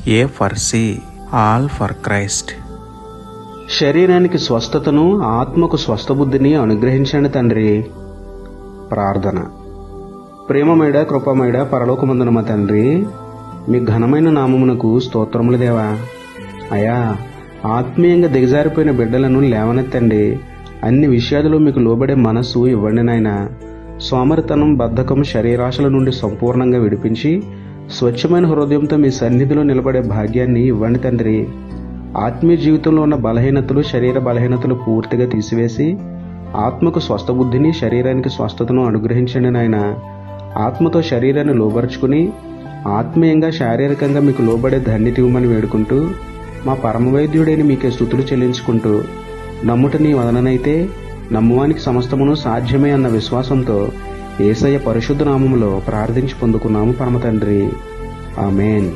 A for C, all for Christ. శరీరానికి స్వస్థతను, ఆత్మకు స్వస్థబుద్ధిని అనుగ్రహించండి తండ్రి. ప్రార్థన. ప్రేమమేడ కృపమేడ పరలోకమందున మా తండ్రి, మీ ఘనమైన నామమునకు స్తోత్రములు దేవా. అయా, ఆత్మీయంగా దిగజారిపోయిన బిడ్డలను లేవనెత్తండి. అన్ని విషయాలలో మీకు లోబడే మనస్సు ఇవ్వండి నాయనా. సోమరితనం, బద్ధకం, శరీరాశల నుండి సంపూర్ణంగా విడిపించి స్వచ్ఛమైన హృదయంతో మీ సన్నిధిలో నిలబడే భాగ్యాన్ని ఇవ్వండి తండ్రి. ఆత్మీయ జీవితంలో ఉన్న బలహీనతలు, శరీర బలహీనతలు పూర్తిగా తీసివేసి ఆత్మకు స్వస్థబుద్ధిని, శరీరానికి స్వస్థతను అనుగ్రహించండి నాయన. ఆత్మతో శరీరాన్ని లోబరుచుకుని ఆత్మీయంగా, శారీరకంగా మీకు లోబడే ధన్యత ఇవ్వమని వేడుకుంటూ, మా పరమవైద్యుడైన మీకే స్తుతులు చెల్లించుకుంటూ, నమ్ముట నీ వదననైతే నమ్మువానికి సమస్తమును సాధ్యమే అన్న విశ్వాసంతో యేసయ్య పరిశుద్ధ నామములో ప్రార్థించి పొందుకున్నాము పరమ తండ్రి. ఆమేన్.